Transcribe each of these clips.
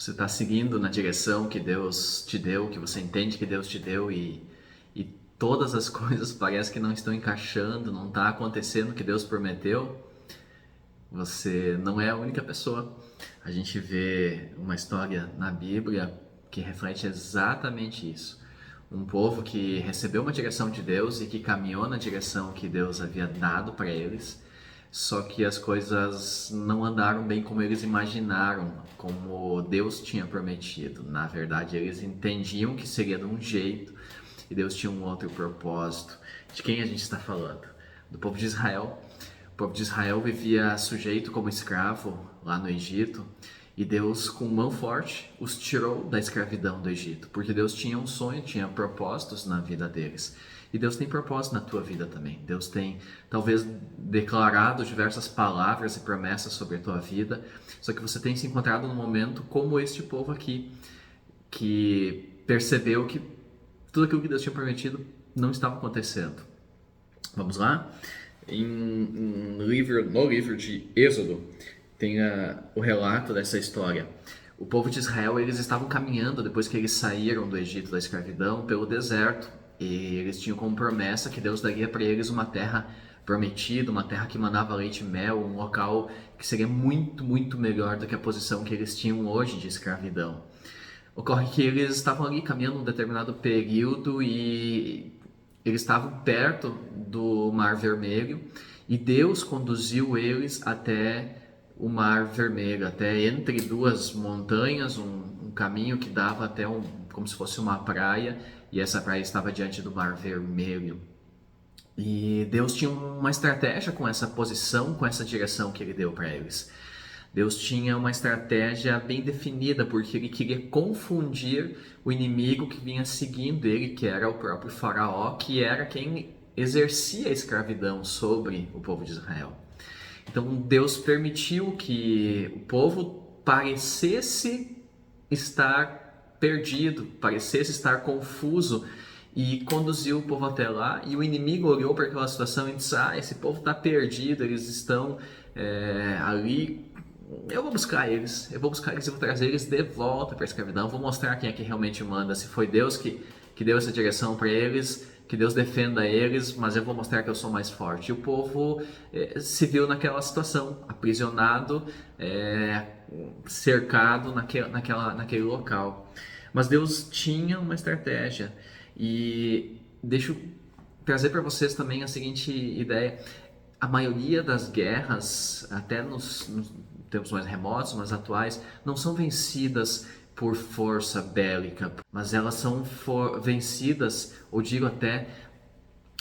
Você está seguindo na direção que Deus te deu, que você entende que Deus te deu e todas as coisas parecem que não estão encaixando, não está acontecendo o que Deus prometeu. Você não é a única pessoa. A gente vê uma história na Bíblia que reflete exatamente isso. Um povo que recebeu uma direção de Deus e que caminhou na direção que Deus havia dado para eles, só que as coisas não andaram bem como eles imaginaram, como Deus tinha prometido. Na verdade, eles entendiam que seria de um jeito e Deus tinha um outro propósito. De quem a gente está falando? Do povo de Israel. O povo de Israel vivia sujeito como escravo lá no Egito e Deus, com mão forte, os tirou da escravidão do Egito, porque Deus tinha um sonho, tinha propósitos na vida deles. E Deus tem propósito na tua vida também. Deus tem, talvez, declarado diversas palavras e promessas sobre a tua vida, só que você tem se encontrado num momento como este povo aqui, que percebeu que tudo aquilo que Deus tinha prometido não estava acontecendo. Vamos lá? No livro de Êxodo tem o relato dessa história. O povo de Israel, eles estavam caminhando depois que eles saíram do Egito da escravidão pelo deserto, e eles tinham como promessa que Deus daria para eles uma terra prometida, uma terra que mandava leite e mel, um local que seria muito, muito melhor do que a posição que eles tinham hoje de escravidão. Ocorre que eles estavam ali caminhando um determinado período e eles estavam perto do Mar Vermelho e Deus conduziu eles até o Mar Vermelho, até entre duas montanhas, um caminho que dava até como se fosse uma praia, e essa praia estava diante do Mar Vermelho. E Deus tinha uma estratégia com essa posição, com essa direção que ele deu para eles. Deus tinha uma estratégia bem definida, porque ele queria confundir o inimigo que vinha seguindo ele, que era o próprio Faraó, que era quem exercia a escravidão sobre o povo de Israel. Então Deus permitiu que o povo parecesse estar perdido, parecesse estar confuso, e conduziu o povo até lá, e o inimigo olhou para aquela situação e disse: esse povo está perdido, eles estão ali, eu vou buscar eles e vou trazer eles de volta para a escravidão, vou mostrar quem é que realmente manda, se foi Deus que deu essa direção para eles, que Deus defenda eles, mas eu vou mostrar que eu sou mais forte. E o povo se viu naquela situação, aprisionado, cercado naquele local. Mas Deus tinha uma estratégia, e deixa eu trazer para vocês também a seguinte ideia: a maioria das guerras, até nos tempos mais remotos, mas atuais, não são vencidas por força bélica, mas elas são vencidas, ou digo até,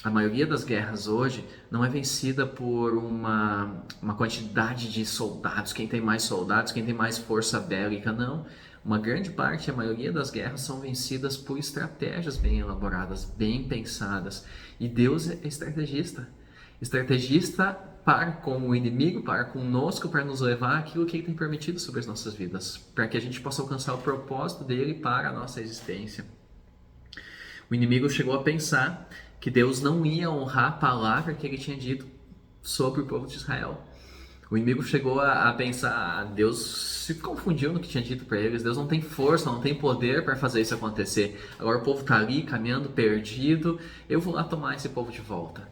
a maioria das guerras hoje não é vencida por uma quantidade de soldados, quem tem mais soldados, quem tem mais força bélica, não. Uma grande parte, a maioria das guerras são vencidas por estratégias bem elaboradas, bem pensadas. E Deus é estrategista. Estrategista para com o inimigo, para conosco, para nos levar aquilo que Ele tem permitido sobre as nossas vidas, para que a gente possa alcançar o propósito dele para a nossa existência. O inimigo chegou a pensar que Deus não ia honrar a palavra que ele tinha dito sobre o povo de Israel. O inimigo chegou a pensar: Deus se confundiu no que tinha dito para eles, Deus não tem força, não tem poder para fazer isso acontecer. Agora o povo está ali caminhando perdido, eu vou lá tomar esse povo de volta.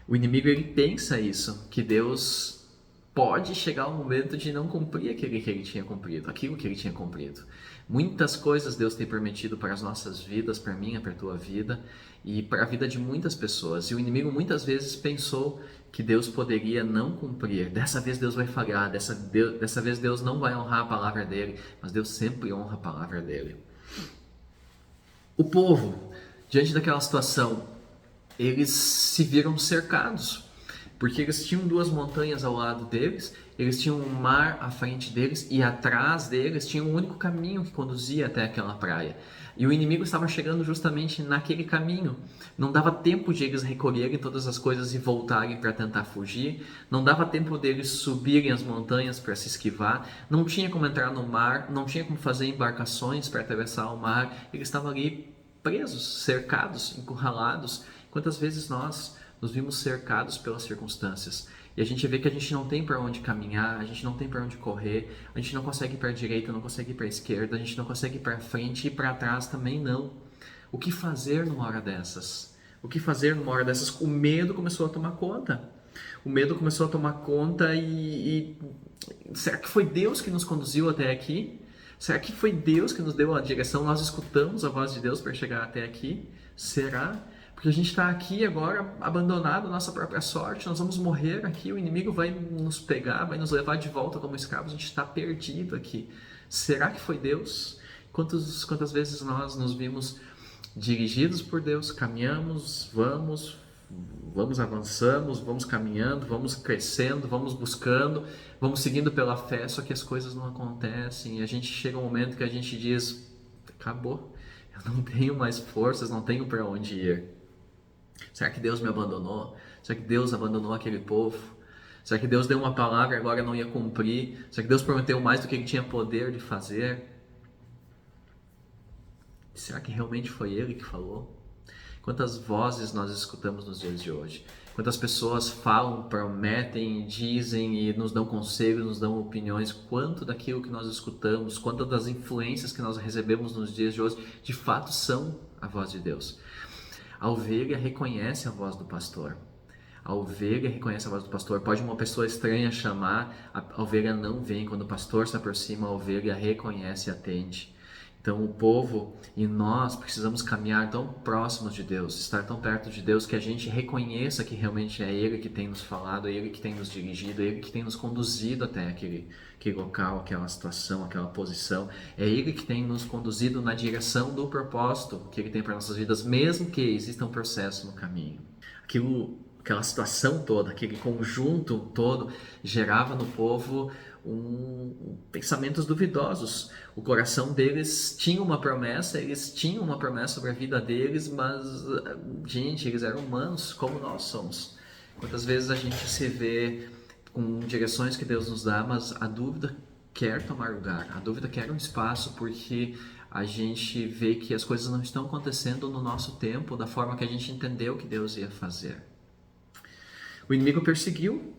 O inimigo, ele pensa isso, que Deus pode chegar ao momento de não cumprir aquilo que ele tinha cumprido. Muitas coisas Deus tem permitido para as nossas vidas, para a minha, para a tua vida e para a vida de muitas pessoas. E o inimigo muitas vezes pensou que Deus poderia não cumprir. Dessa vez Deus vai falhar, dessa vez Deus não vai honrar a palavra dele, mas Deus sempre honra a palavra dele. O povo, diante daquela situação, eles se viram cercados, porque eles tinham duas montanhas ao lado deles, eles tinham um mar à frente deles e atrás deles tinha um único caminho que conduzia até aquela praia. E o inimigo estava chegando justamente naquele caminho. Não dava tempo de eles recolherem todas as coisas e voltarem para tentar fugir. Não dava tempo deles subirem as montanhas para se esquivar. Não tinha como entrar no mar, não tinha como fazer embarcações para atravessar o mar. Eles estavam ali presos, cercados, encurralados. Quantas vezes nós nos vimos cercados pelas circunstâncias E a gente vê que a gente não tem para onde caminhar, a gente não tem para onde correr, a gente não consegue ir para a direita, não consegue ir para a esquerda, a gente não consegue ir para frente e para trás também não. O que fazer numa hora dessas? O que fazer numa hora dessas? O medo começou a tomar conta. O medo começou a tomar conta e será que foi Deus que nos conduziu até aqui? Será que foi Deus que nos deu a direção? Nós escutamos a voz de Deus para chegar até aqui? Será? Porque a gente está aqui agora abandonado à nossa própria sorte, nós vamos morrer aqui, o inimigo vai nos pegar, vai nos levar de volta como escravos, a gente está perdido aqui. Será que foi Deus? Quantas vezes nós nos vimos dirigidos por Deus, caminhamos, avançamos, vamos caminhando, vamos crescendo, vamos buscando, vamos seguindo pela fé, só que as coisas não acontecem e a gente chega um momento que a gente diz, acabou, eu não tenho mais forças, não tenho para onde ir. Será que Deus me abandonou? Será que Deus abandonou aquele povo? Será que Deus deu uma palavra e agora não ia cumprir? Será que Deus prometeu mais do que ele tinha poder de fazer? Será que realmente foi Ele que falou? Quantas vozes nós escutamos nos dias de hoje? Quantas pessoas falam, prometem, dizem e nos dão conselhos, nos dão opiniões? Quanto daquilo que nós escutamos, quantas das influências que nós recebemos nos dias de hoje, de fato são a voz de Deus? A ovelha reconhece a voz do pastor. A ovelha reconhece a voz do pastor. Pode uma pessoa estranha chamar, a ovelha não vem. Quando o pastor se aproxima, a ovelha reconhece e atende. Então o povo e nós precisamos caminhar tão próximos de Deus, estar tão perto de Deus que a gente reconheça que realmente é Ele que tem nos falado, é Ele que tem nos dirigido, é Ele que tem nos conduzido até aquele local, aquela situação, aquela posição. É Ele que tem nos conduzido na direção do propósito que Ele tem para nossas vidas, mesmo que exista um processo no caminho. Aquela situação toda, aquele conjunto todo gerava no povo pensamentos duvidosos. O coração deles tinha uma promessa, eles tinham uma promessa sobre a vida deles, mas, gente, eles eram humanos como nós somos. Quantas vezes a gente se vê com direções que Deus nos dá, mas a dúvida quer tomar lugar, a dúvida quer um espaço, porque a gente vê que as coisas não estão acontecendo no nosso tempo, da forma que a gente entendeu que Deus ia fazer. O inimigo perseguiu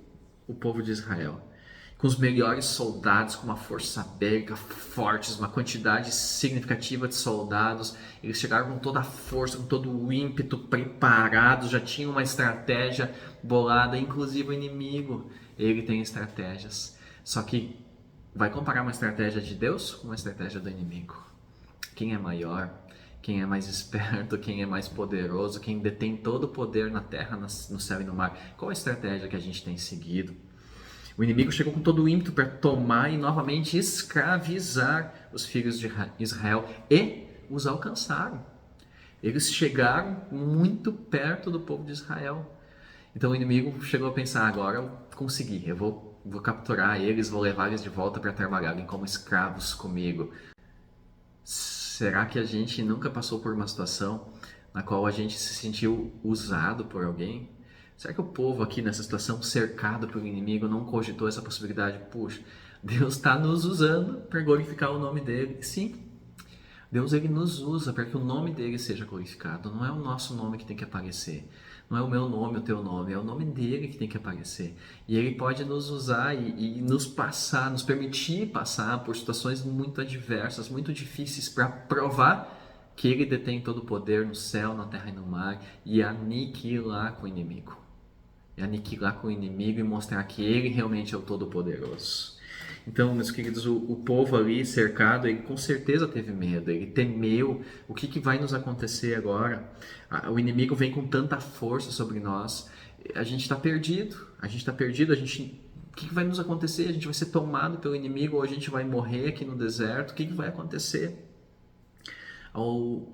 o povo de Israel com os melhores soldados, com uma força bélica forte, uma quantidade significativa de soldados. Eles chegaram com toda a força, com todo o ímpeto, preparados, já tinham uma estratégia bolada. Inclusive o inimigo, ele tem estratégias. Só que vai comparar uma estratégia de Deus com uma estratégia do inimigo. Quem é maior? Quem é mais esperto, quem é mais poderoso, quem detém todo o poder na terra, no céu e no mar? Qual a estratégia que a gente tem seguido? O inimigo chegou com todo o ímpeto para tomar e novamente escravizar os filhos de Israel e os alcançaram. Eles chegaram muito perto do povo de Israel. Então o inimigo chegou a pensar, agora eu consegui, eu vou capturar eles, vou levar eles de volta para trabalharem como escravos comigo. Será que a gente nunca passou por uma situação na qual a gente se sentiu usado por alguém? Será que o povo aqui nessa situação, cercado pelo inimigo, não cogitou essa possibilidade? Puxa, Deus está nos usando para glorificar o nome dele. Sim, Deus ele nos usa para que o nome dele seja glorificado. Não é o nosso nome que tem que aparecer. Não é o meu nome, o teu nome. É o nome dele que tem que aparecer. E ele pode nos usar e nos permitir passar por situações muito adversas, muito difíceis, para provar que ele detém todo o poder no céu, na terra e no mar, e aniquilar com o inimigo. E aniquilar com o inimigo e mostrar que ele realmente é o Todo-Poderoso. Então, meus queridos, o povo ali cercado, ele com certeza teve medo, ele temeu o que vai nos acontecer agora. O inimigo vem com tanta força sobre nós, a gente está perdido, o que vai nos acontecer? A gente vai ser tomado pelo inimigo ou a gente vai morrer aqui no deserto? O que vai acontecer? Ao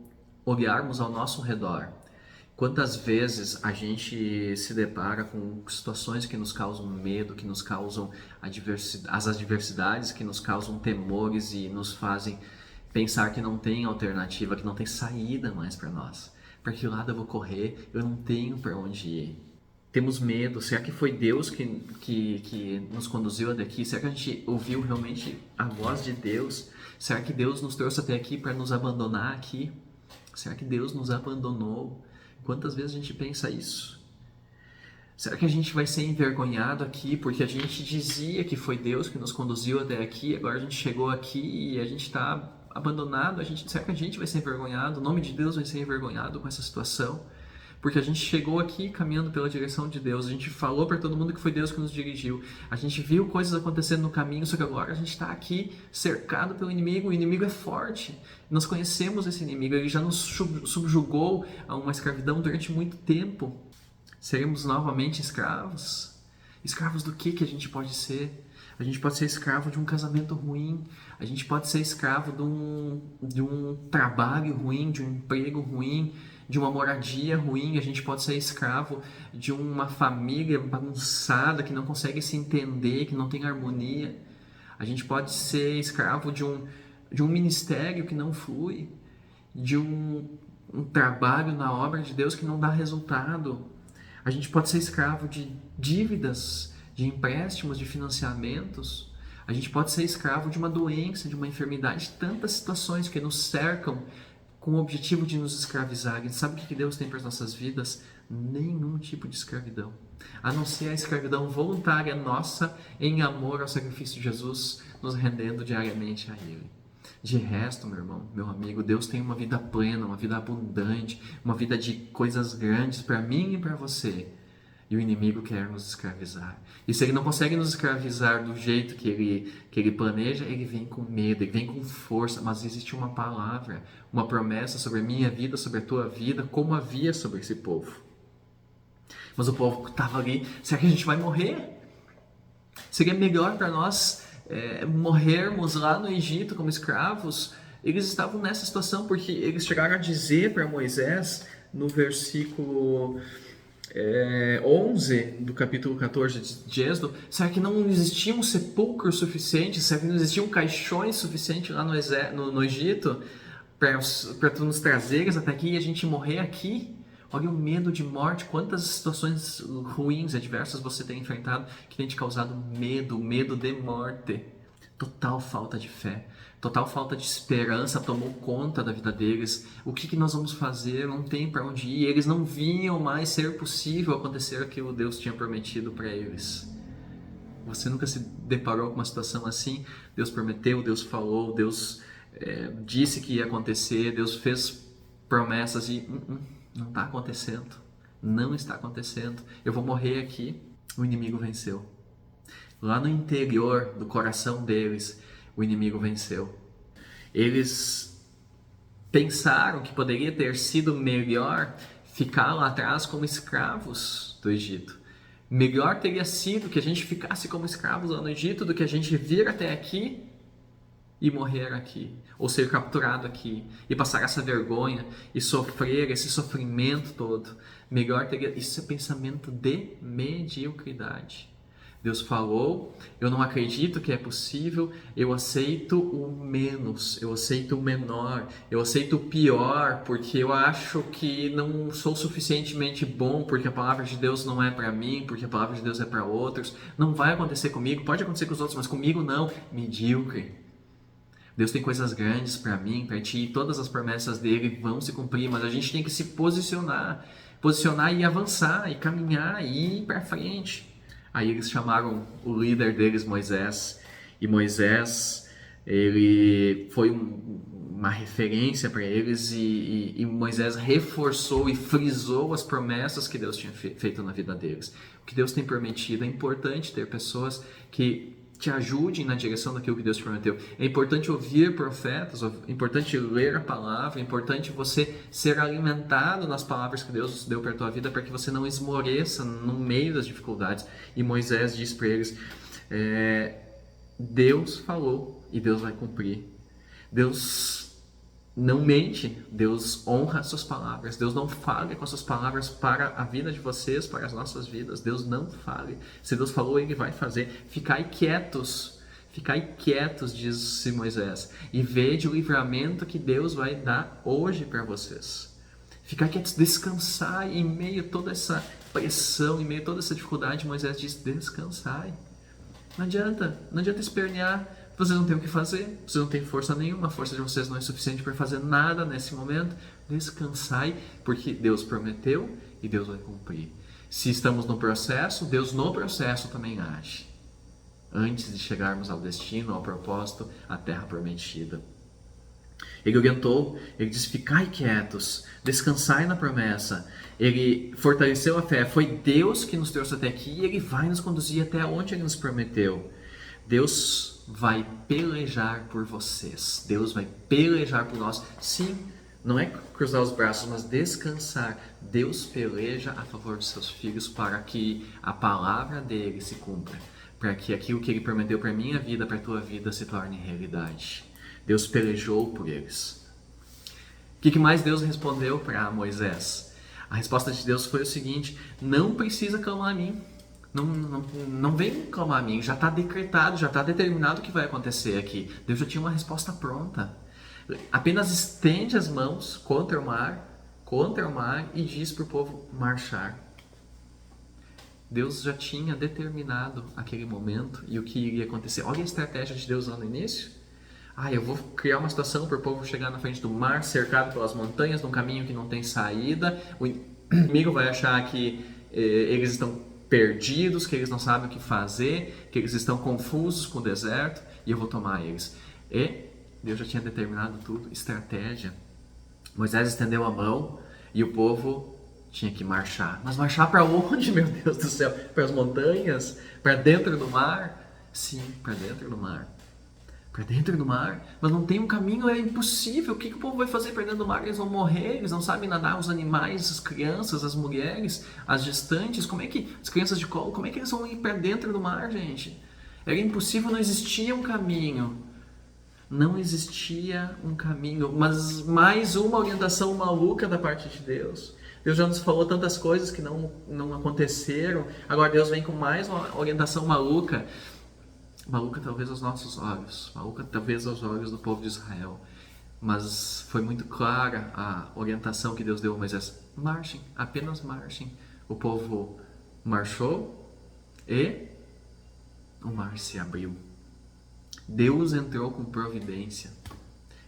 olharmos ao nosso redor, quantas vezes a gente se depara com situações que nos causam medo, que nos causam as adversidades, que nos causam temores e nos fazem pensar que não tem alternativa, que não tem saída mais para nós. Para que lado eu vou correr? Eu não tenho para onde ir. Temos medo. Será que foi Deus que nos conduziu até aqui? Será que a gente ouviu realmente a voz de Deus? Será que Deus nos trouxe até aqui para nos abandonar aqui? Será que Deus nos abandonou? Quantas vezes a gente pensa isso? Será que a gente vai ser envergonhado aqui porque a gente dizia que foi Deus que nos conduziu até aqui, agora a gente chegou aqui e a gente está abandonado? Será que a gente vai ser envergonhado? O nome de Deus vai ser envergonhado com essa situação? Porque a gente chegou aqui caminhando pela direção de Deus, a gente falou para todo mundo que foi Deus que nos dirigiu, a gente viu coisas acontecendo no caminho, só que agora a gente está aqui cercado pelo inimigo. O inimigo é forte, nós conhecemos esse inimigo, ele já nos subjugou a uma escravidão durante muito tempo. Seremos novamente escravos? Escravos do que a gente pode ser? A gente pode ser escravo de um casamento ruim, a gente pode ser escravo de um trabalho ruim, de um emprego ruim, de uma moradia ruim, a gente pode ser escravo de uma família bagunçada que não consegue se entender, que não tem harmonia. A gente pode ser escravo de um ministério que não flui, de um trabalho na obra de Deus que não dá resultado. A gente pode ser escravo de dívidas, de empréstimos, de financiamentos. A gente pode ser escravo de uma doença, de uma enfermidade, tantas situações que nos cercam com o objetivo de nos escravizar. E sabe o que Deus tem para as nossas vidas? Nenhum tipo de escravidão, a não ser a escravidão voluntária nossa em amor ao sacrifício de Jesus, nos rendendo diariamente a Ele. De resto, meu irmão, meu amigo, Deus tem uma vida plena, uma vida abundante, uma vida de coisas grandes para mim e para você. E o inimigo quer nos escravizar. E se ele não consegue nos escravizar do jeito que ele planeja, ele vem com medo, ele vem com força. Mas existe uma palavra, uma promessa sobre a minha vida, sobre a tua vida, como havia sobre esse povo. Mas o povo estava ali, será que a gente vai morrer? Seria melhor para nós morrermos lá no Egito como escravos? Eles estavam nessa situação porque eles chegaram a dizer para Moisés, no versículo 11 do capítulo 14 de Êxodo, será que não existiam sepulcros suficientes? Será que não existiam caixões suficientes lá no Egito para tu nos trazeres até aqui e a gente morrer aqui? Olha o medo de morte, quantas situações ruins, adversas você tem enfrentado que tem te causado medo de morte. Total falta de fé, total falta de esperança tomou conta da vida deles. O que nós vamos fazer? Não tem para onde ir. Eles não viam mais ser possível acontecer aquilo que Deus tinha prometido para eles. Você nunca se deparou com uma situação assim? Deus prometeu, Deus falou, Deus disse que ia acontecer, Deus fez promessas e não está acontecendo, não está acontecendo, eu vou morrer aqui. O inimigo venceu. Lá no interior do coração deles, o inimigo venceu. Eles pensaram que poderia ter sido melhor ficar lá atrás como escravos do Egito. Melhor teria sido que a gente ficasse como escravos lá no Egito do que a gente vir até aqui e morrer aqui, ou ser capturado aqui, e passar essa vergonha, e sofrer esse sofrimento todo. Melhor teria... Isso é pensamento de mediocridade. Deus falou, eu não acredito que é possível, eu aceito o menos, eu aceito o menor, eu aceito o pior, porque eu acho que não sou suficientemente bom, porque a palavra de Deus não é para mim, porque a palavra de Deus é para outros. Não vai acontecer comigo, pode acontecer com os outros, mas comigo não. Medíocre. Deus tem coisas grandes para mim, para ti, e todas as promessas dele vão se cumprir, mas a gente tem que se posicionar e avançar, e caminhar, e ir para frente. Aí eles chamaram o líder deles, Moisés, e Moisés, ele foi uma referência para eles, e Moisés reforçou e frisou as promessas que Deus tinha feito na vida deles. O que Deus tem prometido, é importante ter pessoas que te ajudem na direção daquilo que Deus te prometeu. É importante ouvir profetas, é importante ler a palavra, é importante você ser alimentado nas palavras que Deus deu para a tua vida, para que você não esmoreça no meio das dificuldades. E Moisés disse para eles, Deus falou e Deus vai cumprir. Deus não mente, Deus honra as suas palavras, Deus não falha com as suas palavras para a vida de vocês, para as nossas vidas. Deus não falha. Se Deus falou, Ele vai fazer. Ficai quietos, disse Moisés, e vede o livramento que Deus vai dar hoje para vocês. Ficar quietos, descansar em meio a toda essa pressão, em meio a toda essa dificuldade. Moisés disse, descansai. Não adianta espernear. Vocês não têm o que fazer, vocês não têm força nenhuma, a força de vocês não é suficiente para fazer nada nesse momento. Descansai, porque Deus prometeu e Deus vai cumprir. Se estamos no processo, Deus no processo também age. Antes de chegarmos ao destino, ao propósito, à terra prometida. Ele orientou, ele disse, ficai quietos, descansai na promessa. Ele fortaleceu a fé. Foi Deus que nos trouxe até aqui e Ele vai nos conduzir até onde Ele nos prometeu. Deus vai pelejar por vocês. Deus vai pelejar por nós. Sim, não é cruzar os braços, mas descansar. Deus peleja a favor de seus filhos para que a palavra dele se cumpra. Para que aquilo que Ele prometeu para a minha vida, para a tua vida, se torne realidade. Deus pelejou por eles. O que mais Deus respondeu para Moisés? A resposta de Deus foi o seguinte: não precisa clamar a mim. Não vem clamar a mim. Já está decretado, já está determinado o que vai acontecer aqui. Deus já tinha uma resposta pronta. Apenas estende as mãos contra o mar e diz para o povo marchar. Deus já tinha determinado aquele momento e o que iria acontecer. Olha a estratégia de Deus lá no início. Eu vou criar uma situação para o povo chegar na frente do mar, cercado pelas montanhas, num caminho que não tem saída. O inimigo vai achar que eles estão perdidos, que eles não sabem o que fazer, que eles estão confusos com o deserto, e eu vou tomar eles. E Deus já tinha determinado tudo, estratégia. Moisés estendeu a mão e o povo tinha que marchar. Mas marchar para onde, meu Deus do céu? Para as montanhas? Para dentro do mar? Sim, para dentro do mar. Para dentro do mar, mas não tem um caminho, é impossível. O que o povo vai fazer para dentro do mar? Eles vão morrer, eles não sabem nadar, os animais, as crianças, as mulheres, as gestantes, como é que, as crianças de colo, como é que eles vão ir para dentro do mar, gente? Era impossível, não existia um caminho. Não existia um caminho, mas mais uma orientação maluca da parte de Deus. Deus já nos falou tantas coisas que não aconteceram, agora Deus vem com mais uma orientação maluca. Maluca talvez aos nossos olhos, maluca talvez aos olhos do povo de Israel, mas foi muito clara a orientação que Deus deu a Moisés: marchem, apenas marchem. O povo marchou e o mar se abriu. Deus entrou com providência.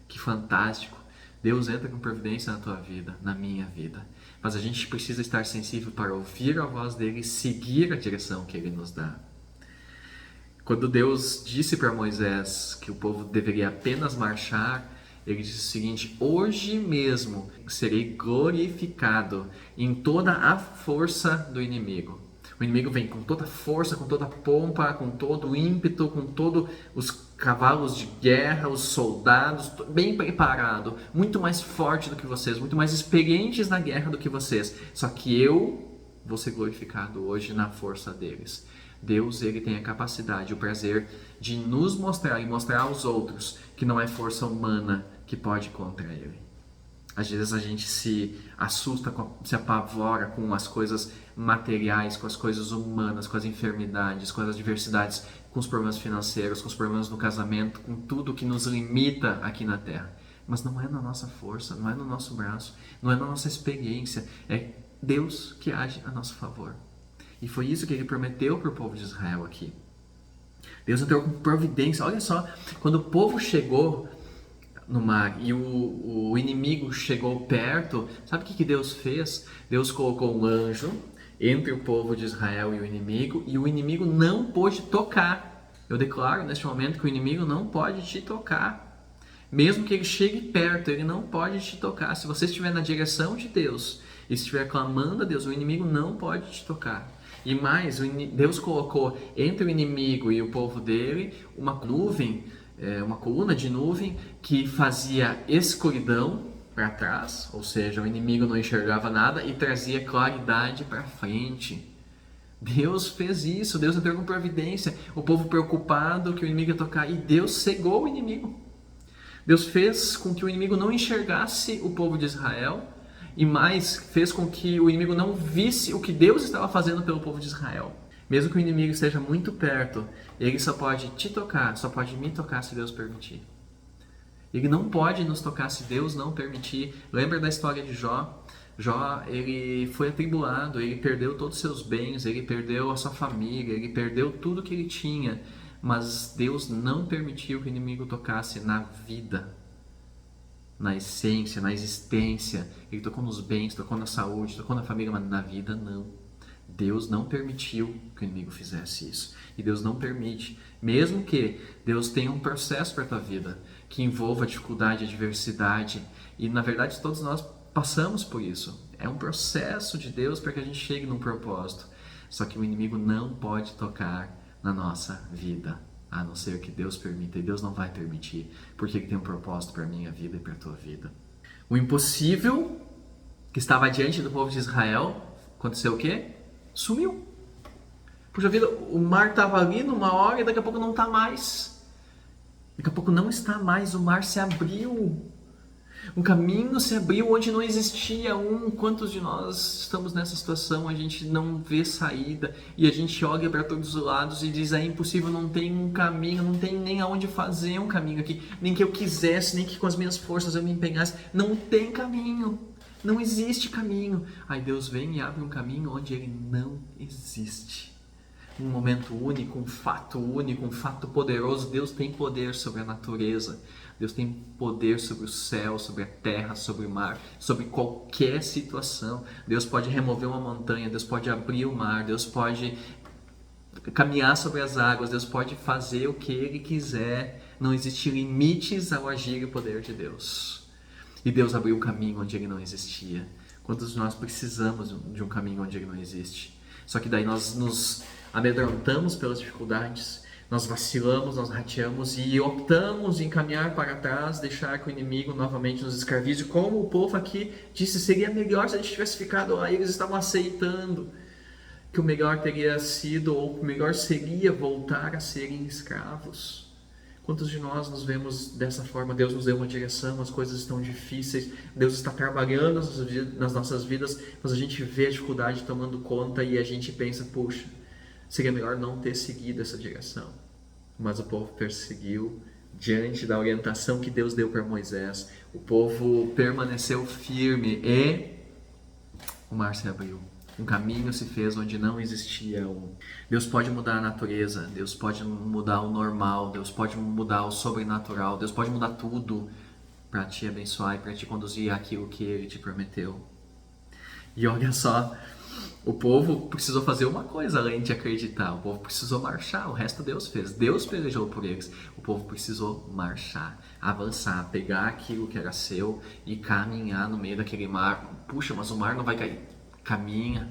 Que fantástico! Deus entra com providência na tua vida, na minha vida, mas a gente precisa estar sensível para ouvir a voz dele e seguir a direção que ele nos dá. Quando Deus disse para Moisés que o povo deveria apenas marchar, ele disse o seguinte: hoje mesmo serei glorificado em toda a força do inimigo. O inimigo vem com toda força, com toda pompa, com todo o ímpeto, com todos os cavalos de guerra, os soldados, bem preparado, muito mais forte do que vocês, muito mais experientes na guerra do que vocês. Só que eu vou ser glorificado hoje na força deles. Deus, ele tem a capacidade, o prazer de nos mostrar e mostrar aos outros que não é força humana que pode contra ele. Às vezes a gente se assusta, se apavora com as coisas materiais, com as coisas humanas, com as enfermidades, com as adversidades, com os problemas financeiros, com os problemas no casamento, com tudo que nos limita aqui na Terra. Mas não é na nossa força, não é no nosso braço, não é na nossa experiência, é Deus que age a nosso favor. E foi isso que ele prometeu para o povo de Israel aqui. Deus entrou com providência. Olha só, quando o povo chegou no mar e o inimigo chegou perto, sabe o que Deus fez? Deus colocou um anjo entre o povo de Israel e o inimigo não pôde tocar. Eu declaro neste momento que o inimigo não pode te tocar. Mesmo que ele chegue perto, ele não pode te tocar. Se você estiver na direção de Deus e estiver clamando a Deus, o inimigo não pode te tocar. E mais, Deus colocou entre o inimigo e o povo dele uma nuvem, uma coluna de nuvem que fazia escuridão para trás, ou seja, o inimigo não enxergava nada, e trazia claridade para frente. Deus fez isso, Deus entrou com providência, o povo preocupado que o inimigo ia tocar, e Deus cegou o inimigo. Deus fez com que o inimigo não enxergasse o povo de Israel, e mais, fez com que o inimigo não visse o que Deus estava fazendo pelo povo de Israel. Mesmo que o inimigo esteja muito perto, ele só pode te tocar, só pode me tocar se Deus permitir. Ele não pode nos tocar se Deus não permitir. Lembra da história de Jó? Jó, ele foi atribulado, ele perdeu todos os seus bens, ele perdeu a sua família, ele perdeu tudo que ele tinha. Mas Deus não permitiu que o inimigo tocasse na vida, na essência, na existência. Ele tocou nos bens, tocou na saúde, tocou na família, mas na vida não. Deus não permitiu que o inimigo fizesse isso. E Deus não permite, mesmo que Deus tenha um processo para a tua vida, que envolva dificuldade, adversidade, e na verdade todos nós passamos por isso. É um processo de Deus para que a gente chegue num propósito. Só que o inimigo não pode tocar na nossa vida, a não ser que Deus permita, e Deus não vai permitir, porque Ele tem um propósito para a minha vida e para a tua vida. O impossível que estava diante do povo de Israel, aconteceu o quê? Sumiu. Puxa vida, o mar estava ali numa hora e daqui a pouco não está mais. Daqui a pouco não está mais, o mar se abriu. Um caminho se abriu onde não existia um. Quantos de nós estamos nessa situação? A gente não vê saída e a gente olha para todos os lados e diz: é impossível, não tem um caminho, não tem nem aonde fazer um caminho aqui, nem que eu quisesse, nem que com as minhas forças eu me empenhasse. Não tem caminho, não existe caminho. Aí Deus vem e abre um caminho onde ele não existe. Um momento único, um fato poderoso. Deus tem poder sobre a natureza. Deus tem poder sobre o céu, sobre a terra, sobre o mar, sobre qualquer situação. Deus pode remover uma montanha, Deus pode abrir o mar, Deus pode caminhar sobre as águas, Deus pode fazer o que Ele quiser. Não existem limites ao agir e poder de Deus. E Deus abriu um caminho onde Ele não existia. Quantos de nós precisamos de um caminho onde Ele não existe? Só que daí nós nos amedrontamos pelas dificuldades, nós vacilamos, nós rateamos e optamos em caminhar para trás, deixar que o inimigo novamente nos escravize, como o povo aqui disse: seria melhor se a gente tivesse ficado lá. Eles estavam aceitando que o melhor teria sido, ou o melhor seria voltar a serem escravos. Quantos de nós nos vemos dessa forma? Deus nos deu uma direção, as coisas estão difíceis, Deus está trabalhando nas nossas vidas, mas a gente vê a dificuldade tomando conta e a gente pensa: puxa, seria melhor não ter seguido essa direção. Mas o povo perseguiu diante da orientação que Deus deu para Moisés. O povo permaneceu firme e o mar se abriu. Um caminho se fez onde não existia um. Deus pode mudar a natureza, Deus pode mudar o normal, Deus pode mudar o sobrenatural, Deus pode mudar tudo para te abençoar e para te conduzir àquilo que Ele te prometeu. E olha só, o povo precisou fazer uma coisa além de acreditar. O povo precisou marchar, o resto Deus fez. Deus pelejou por eles. O povo precisou marchar, avançar, pegar aquilo que era seu e caminhar no meio daquele mar. Puxa, mas o mar não vai cair. Caminha,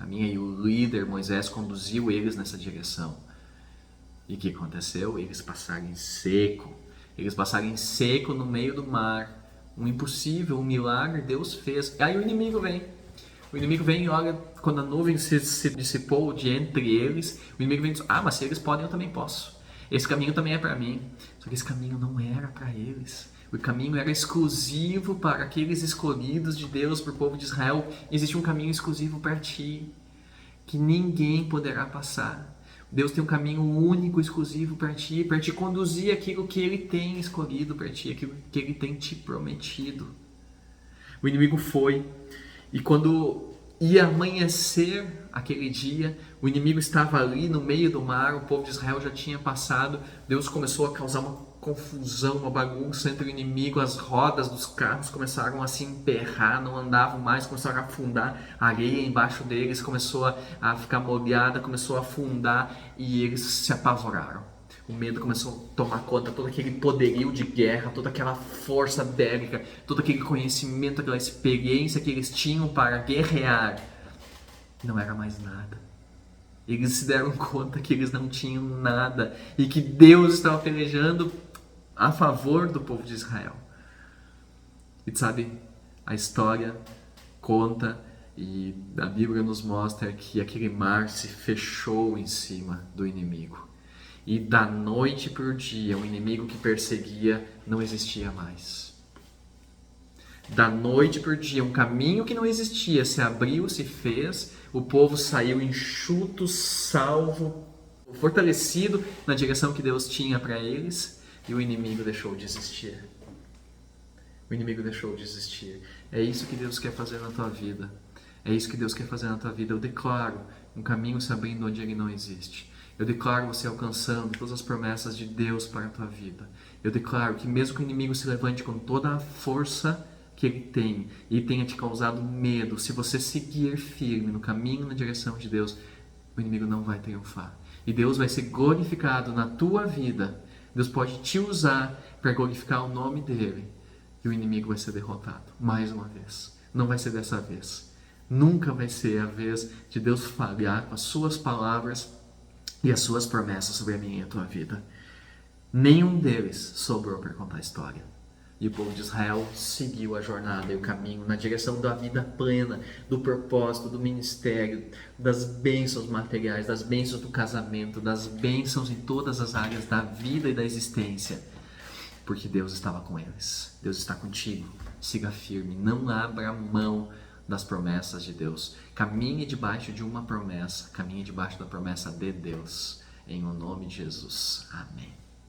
e o líder Moisés conduziu eles nessa direção. E o que aconteceu? Eles passaram em seco. Eles passaram em seco no meio do mar. Um impossível, um milagre Deus fez. Aí o inimigo vem. O inimigo vem e olha, quando a nuvem se dissipou de entre eles, o inimigo vem e diz: ah, mas se eles podem, eu também posso. Esse caminho também é para mim. Só que esse caminho não era para eles. O caminho era exclusivo para aqueles escolhidos de Deus, para o povo de Israel. Existe um caminho exclusivo para ti, que ninguém poderá passar. Deus tem um caminho único, exclusivo para te conduzir aquilo que Ele tem escolhido para ti, aquilo que Ele tem te prometido. O inimigo foi, e quando ia amanhecer aquele dia, o inimigo estava ali no meio do mar, o povo de Israel já tinha passado. Deus começou a causar uma confusão, uma bagunça entre o inimigo, as rodas dos carros começaram a se emperrar, não andavam mais, começaram a afundar, a areia embaixo deles começou a ficar molhada, começou a afundar e eles se apavoraram. O medo começou a tomar conta, todo aquele poderio de guerra, toda aquela força bélica, todo aquele conhecimento, aquela experiência que eles tinham para guerrear, não era mais nada. Eles se deram conta que eles não tinham nada e que Deus estava pelejando a favor do povo de Israel. E sabe, a história conta e a Bíblia nos mostra que aquele mar se fechou em cima do inimigo. E da noite para o dia, o inimigo que perseguia não existia mais. Da noite para o dia, um caminho que não existia se abriu, se fez, o povo saiu enxuto, salvo, fortalecido na direção que Deus tinha para eles, e o inimigo deixou de existir. O inimigo deixou de existir. É isso que Deus quer fazer na tua vida. É isso que Deus quer fazer na tua vida. Eu declaro um caminho se abrindo onde ele não existe. Eu declaro você alcançando todas as promessas de Deus para a tua vida. Eu declaro que mesmo que o inimigo se levante com toda a força que ele tem e tenha te causado medo, se você seguir firme no caminho, na direção de Deus, o inimigo não vai triunfar. E Deus vai ser glorificado na tua vida. Deus pode te usar para glorificar o nome dele. E o inimigo vai ser derrotado mais uma vez. Não vai ser dessa vez. Nunca vai ser a vez de Deus falhar com as suas palavras e as suas promessas sobre a minha e a tua vida. Nenhum deles sobrou para contar a história. E o povo de Israel seguiu a jornada e o caminho na direção da vida plena, do propósito, do ministério, das bênçãos materiais, das bênçãos do casamento, das bênçãos em todas as áreas da vida e da existência. Porque Deus estava com eles. Deus está contigo. Siga firme. Não abra mão das promessas de Deus. Caminhe debaixo de uma promessa. Caminhe debaixo da promessa de Deus. Em o nome de Jesus. Amém.